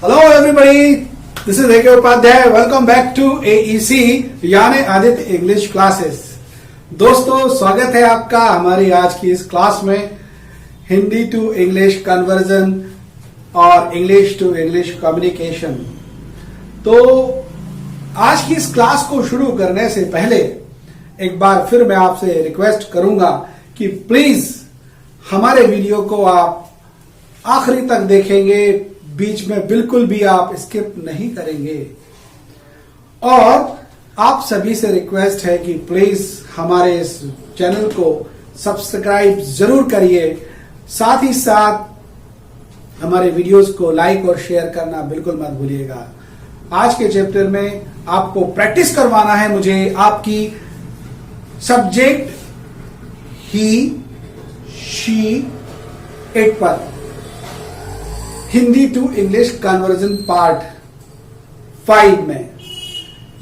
Hello everybody, this is A.K. Upadhyay. Welcome back to AEC यानी Aditya English classes. दोस्तों स्वागत है आपका हमारी आज की इस क्लास में हिंदी टू इंग्लिश कन्वर्जन और इंग्लिश टू इंग्लिश कम्युनिकेशन. तो आज की इस क्लास को शुरू करने से पहले एक बार फिर मैं आपसे रिक्वेस्ट करूंगा कि प्लीज हमारे वीडियो को आप आखिरी तक देखेंगे, बीच में बिल्कुल भी आप स्किप नहीं करेंगे. और आप सभी से रिक्वेस्ट है कि प्लीज हमारे इस चैनल को सब्सक्राइब जरूर करिए. साथ ही साथ हमारे वीडियोस को लाइक और शेयर करना बिल्कुल मत भूलिएगा. आज के चैप्टर में आपको प्रैक्टिस करवाना है मुझे आपकी सब्जेक्ट ही, शी, इट पर Hindi to English conversion part 5 में.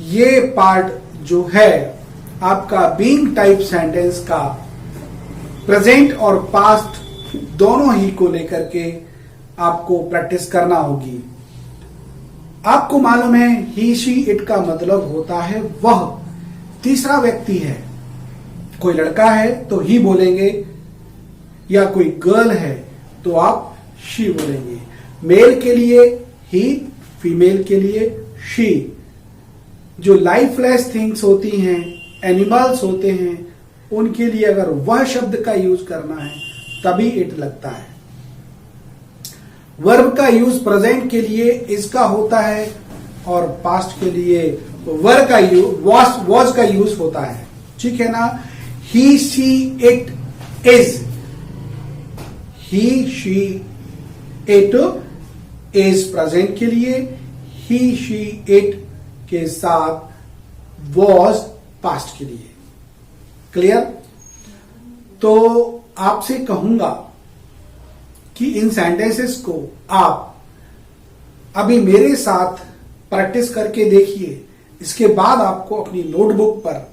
ये पार्ट जो है आपका बीइंग टाइप सेंटेंस का प्रेजेंट और पास्ट दोनों ही को लेकर के आपको प्रैक्टिस करना होगी. आपको मालूम है ही, शी, इट का मतलब होता है वह. तीसरा व्यक्ति है, कोई लड़का है तो ही बोलेंगे, या कोई गर्ल है तो आप शी बोलेंगे. मेल के लिए ही, फीमेल के लिए शी. जो लाइफलेस थिंग्स होती हैं, एनिमल्स होते हैं, उनके लिए अगर वह शब्द का यूज करना है तभी इट लगता है. वर्ब का यूज प्रेजेंट के लिए इसका होता है और पास्ट के लिए वर का यूज वॉज का यूज होता है. ठीक है ना. He, she, it, is. He, she, it is present के लिए, ही, शी, इट के साथ वॉज पास्ट के लिए. क्लियर. तो आपसे कहूंगा कि इन सेंटेंसेस को आप अभी मेरे साथ प्रैक्टिस करके देखिए. इसके बाद आपको अपनी नोटबुक पर,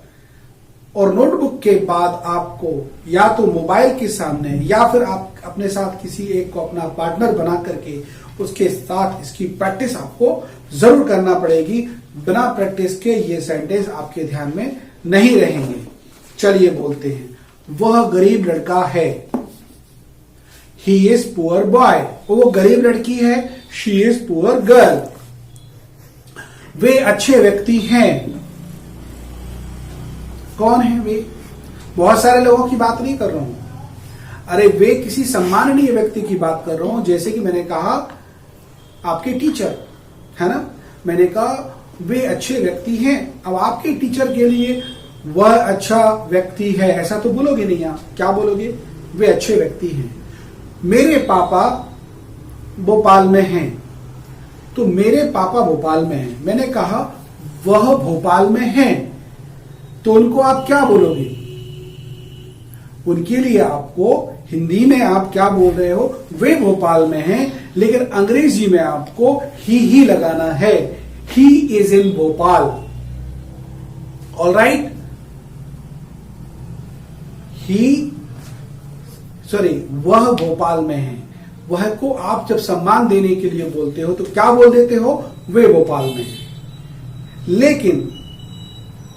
और नोटबुक के बाद आपको या तो मोबाइल के सामने या फिर आप अपने साथ किसी एक को अपना पार्टनर बना करके उसके साथ इसकी प्रैक्टिस आपको जरूर करना पड़ेगी. बिना प्रैक्टिस के ये सेंटेंस आपके ध्यान में नहीं रहेंगे. चलिए बोलते हैं. वह गरीब लड़का है. He is poor boy. वो गरीब लड़की है. She is poor girl. वे अच्छे व्यक्ति हैं. कौन है वे? बहुत सारे लोगों की बात नहीं कर रहा हूं. अरे वे किसी सम्माननीय व्यक्ति की बात कर रहा हूं. जैसे कि मैंने कहा आपके टीचर है ना. मैंने कहा वे अच्छे व्यक्ति हैं. अब आपके टीचर के लिए वह अच्छा व्यक्ति है ऐसा तो बोलोगे नहीं. आप क्या बोलोगे? वे अच्छे व्यक्ति हैं. मेरे पापा भोपाल में हैं. तो मेरे पापा भोपाल में हैं. मैंने कहा वह भोपाल में हैं. तो उनको आप क्या बोलोगे? उनके लिए आपको हिंदी में आप क्या बोल रहे हो? वे भोपाल में हैं. लेकिन अंग्रेजी में आपको ही लगाना है. He is in Bhopal. All right. वह भोपाल में है. वह को आप जब सम्मान देने के लिए बोलते हो तो क्या बोल देते हो? वे भोपाल में है. लेकिन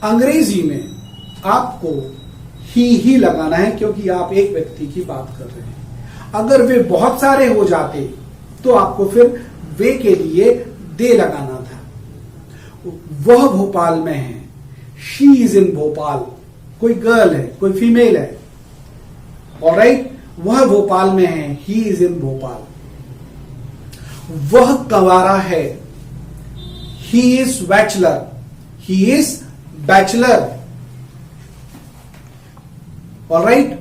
अंग्रेजी में आपको ही लगाना है क्योंकि आप एक व्यक्ति की बात कर रहे हैं. अगर वे बहुत सारे हो जाते तो आपको फिर वे के लिए दे लगाना था. वह भोपाल में है. She is in Bhopal. कोई गर्ल है, कोई फीमेल है. ऑलराइट. वह भोपाल में है. He is in Bhopal. वह कंवारा है. He is bachelor. He is bachelor. Alright.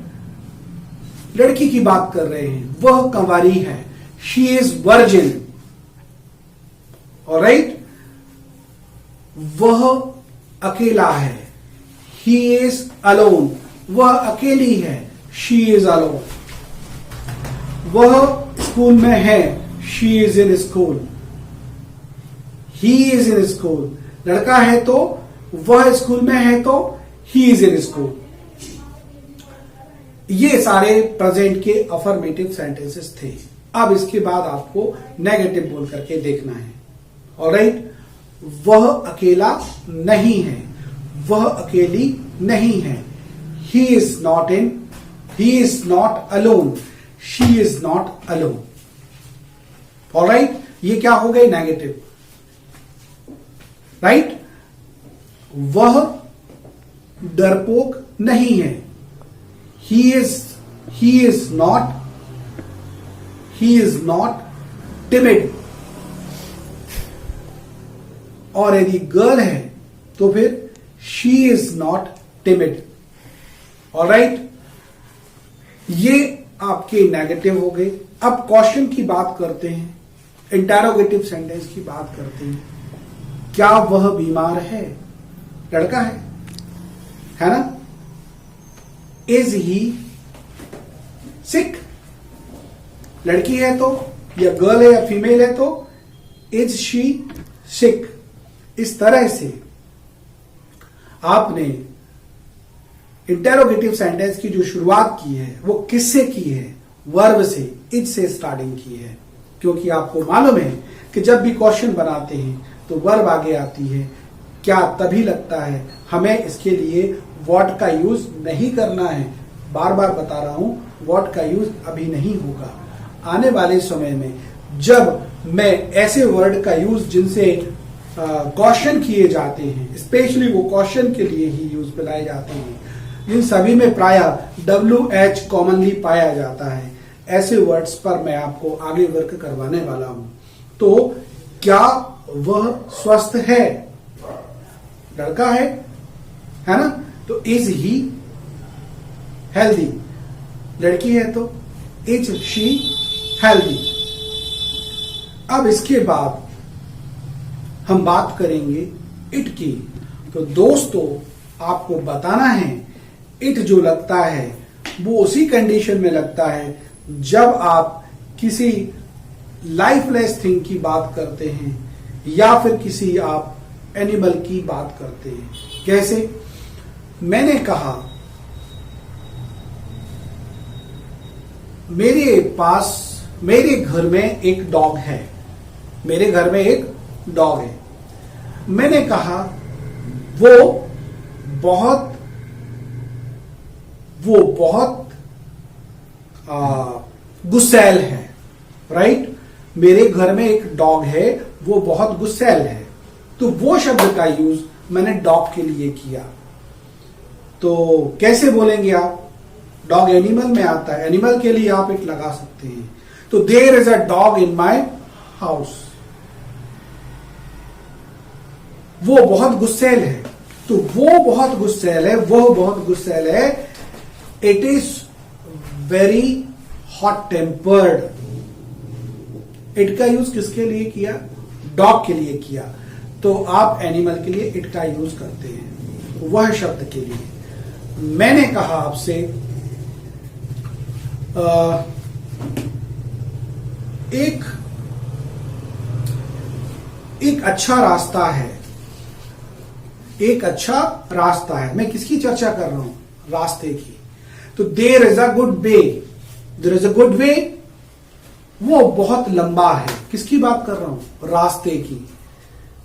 लड़की की बात कर रहे हैं. वह कंवारी है. She is virgin. ऑलराइट. वह अकेला है. He is alone. वह अकेली है. She is alone. वह स्कूल में है. She is in school. He is in school. लड़का है तो वह स्कूल में है तो ही इज इन स्कूल. ये सारे प्रेजेंट के अफर्मेटिव सेंटेंसेस थे. अब इसके बाद आपको नेगेटिव बोल करके देखना है। ऑलराइट, वह अकेला नहीं है, वह अकेली नहीं है। He is not alone, she is not alone. Alright, ये क्या हो गए? नेगेटिव। राइट, वह डरपोक नहीं है, ही इज नॉट टिमिड। और यदि गर्ल है तो फिर she is not timid. Alright, ये आपके नेगेटिव हो गए। अब क्वेश्चन की बात करते हैं, इंटेरोगेटिव सेंटेंस की बात करते हैं। क्या वह बीमार है? लड़का है ना? इज ही सिक? लड़की है तो, या गर्ल है या फीमेल है तो इज शी सिक। इस तरह से आपने इंटेरोगेटिव सेंटेंस की जो शुरुआत की है वो किससे की है? वर्ब से, इज से स्टार्टिंग की है। क्योंकि आपको मालूम है कि जब भी क्वेश्चन बनाते हैं तो वर्ब आगे आती है। क्या तभी लगता है, हमें इसके लिए व्हाट का यूज नहीं करना है। बार बार बता रहा हूं, व्हाट का यूज अभी नहीं होगा। आने वाले समय में जब मैं ऐसे वर्ड का यूज जिनसे क्वेश्चन किए जाते हैं, स्पेशली वो क्वेश्चन के लिए ही यूज बनाए जाते हैं, जिन सभी में प्राय WH कॉमनली पाया जाता है, ऐसे वर्ड्स पर मैं आपको आगे वर्क करवाने वाला हूं। तो क्या वह स्वस्थ है? लड़का है ना? तो इज ही हेल्दी? लड़की है तो इज शी हेल्दी? अब इसके बाद हम बात करेंगे इट की। तो दोस्तों, आपको बताना है इट जो लगता है वो उसी कंडीशन में लगता है जब आप किसी लाइफलेस थिंग की बात करते हैं या फिर किसी आप एनिमल की बात करते हैं। कैसे? मैंने कहा मेरे घर में एक डॉग है। मेरे घर में एक डॉग है। मैंने कहा वो बहुत गुस्सैल है। राइट, मेरे घर में एक डॉग है, वो बहुत गुस्सैल है। तो वो शब्द का यूज मैंने डॉग के लिए किया। तो कैसे बोलेंगे आप? डॉग एनिमल में आता है, एनिमल के लिए आप इट लगा सकते हैं। तो there is a dog in my house. वो बहुत गुस्सैल है। तो वो बहुत गुस्सैल है, वह बहुत गुस्सैल है। It is very hot tempered. It का यूज किसके लिए किया? डॉग के लिए किया। तो आप एनिमल के लिए इट का यूज करते हैं, वह शब्द के लिए। मैंने कहा आपसे एक अच्छा रास्ता है। एक अच्छा रास्ता है। मैं किसकी चर्चा कर रहा हूं? रास्ते की। तो there is a good way. There is a good way, वो बहुत लंबा है। किसकी बात कर रहा हूं? रास्ते की।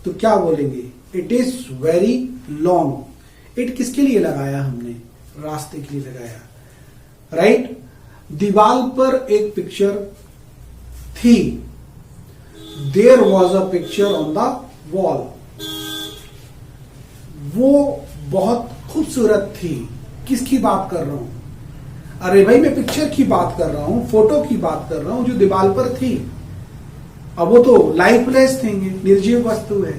तो क्या बोलेंगे? It is very long. It किसके लिए लगाया हमने? रास्ते के लिए लगाया। राइट, दीवार पर एक पिक्चर थी। There was a picture on the wall. वो बहुत खूबसूरत थी। किसकी बात कर रहा हूं? अरे भाई, मैं पिक्चर की बात कर रहा हूं, फोटो की बात कर रहा हूं जो दीवार पर थी। अब वो तो लाइफलेस थिंग है, निर्जीव वस्तु है।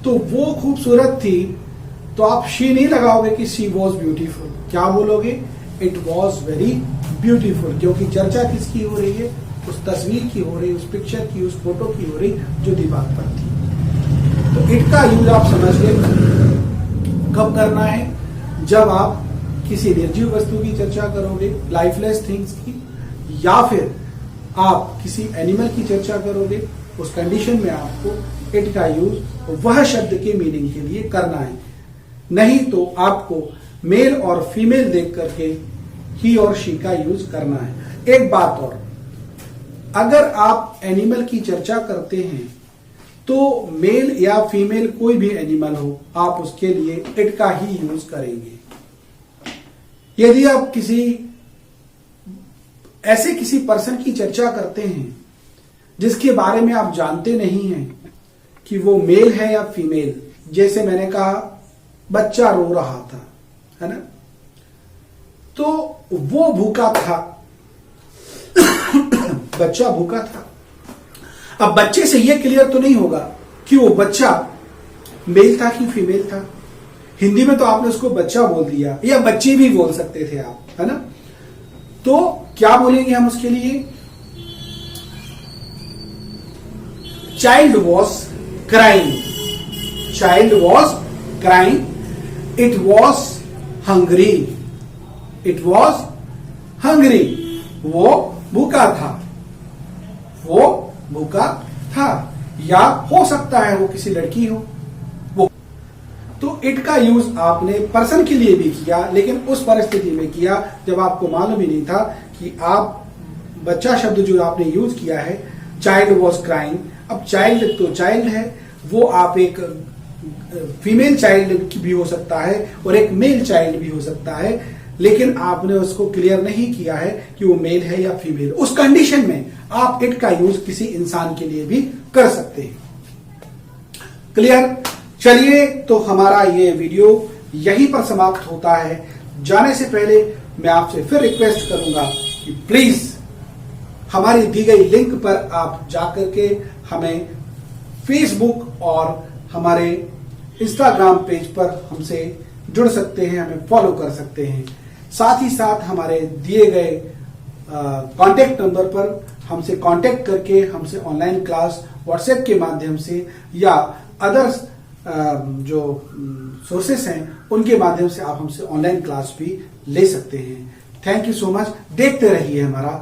तो वो खूबसूरत थी, तो आप शी नहीं लगाओगे कि शी वॉज ब्यूटीफुल। क्या बोलोगे? It was very beautiful. क्योंकि चर्चा किसकी हो रही है? उस तस्वीर की हो रही, उस पिक्चर की, उस फोटो की हो रही जो दीवार पर थी। तो इट का यूज आप समझ गए कब करना है? जब आप किसी निर्जीव वस्तु की चर्चा करोगे, लाइफलेस थिंग्स की, या फिर आप किसी एनिमल की चर्चा करोगे, उस कंडीशन में आपको इट का यूज वह शब्द के मीनिंग के लिए करना है। नहीं तो आपको मेल और फीमेल देख करके ही और शी का यूज करना है। एक बात और, अगर आप एनिमल की चर्चा करते हैं तो मेल या फीमेल कोई भी एनिमल हो, आप उसके लिए इट का ही यूज करेंगे। यदि आप किसी पर्सन की चर्चा करते हैं जिसके बारे में आप जानते नहीं हैं कि वो मेल है या फीमेल, जैसे मैंने कहा बच्चा रो रहा था, है ना, तो वो भूखा था, बच्चा भूखा था। अब बच्चे से ये क्लियर तो नहीं होगा कि वो बच्चा मेल था कि फीमेल था। हिंदी में तो आपने उसको बच्चा बोल दिया, या बच्ची भी बोल सकते थे आप, है ना। तो क्या बोलेंगे हम उसके लिए? Child was crying, child was crying, it was hungry, it was hungry, वो भूखा था, वो भूखा था। या हो सकता है वो किसी लड़की हो वो। तो इट का यूज आपने पर्सन के लिए भी किया, लेकिन उस परिस्थिति में किया जब आपको मालूम ही नहीं था कि आप बच्चा शब्द जो आपने यूज किया है, चाइल्ड वॉज क्राइंग। अब चाइल्ड तो चाइल्ड है, वो आप एक फीमेल चाइल्ड भी हो सकता है और एक मेल चाइल्ड भी हो सकता है, लेकिन आपने उसको क्लियर नहीं किया है कि वो मेल है या फीमेल। उस कंडीशन में आप इट का यूज किसी इंसान के लिए भी कर सकते हैं। क्लियर? चलिए, तो हमारा ये वीडियो यहीं पर समाप्त होता है। जाने से पहले मैं आपसे फिर रिक्वेस्ट करूंगा कि प्लीज हमारी दी गई लिंक पर आप जाकर के हमें फेसबुक और हमारे इंस्टाग्राम पेज पर हमसे जुड़ सकते हैं, हमें फॉलो कर सकते हैं। साथ ही साथ हमारे दिए गए कांटेक्ट नंबर पर हमसे कांटेक्ट करके हमसे ऑनलाइन क्लास व्हाट्सएप के माध्यम से या अदर्स जो सोर्सेस हैं उनके माध्यम से आप हमसे ऑनलाइन क्लास भी ले सकते हैं। Thank you so much. देखते रहिए हमारा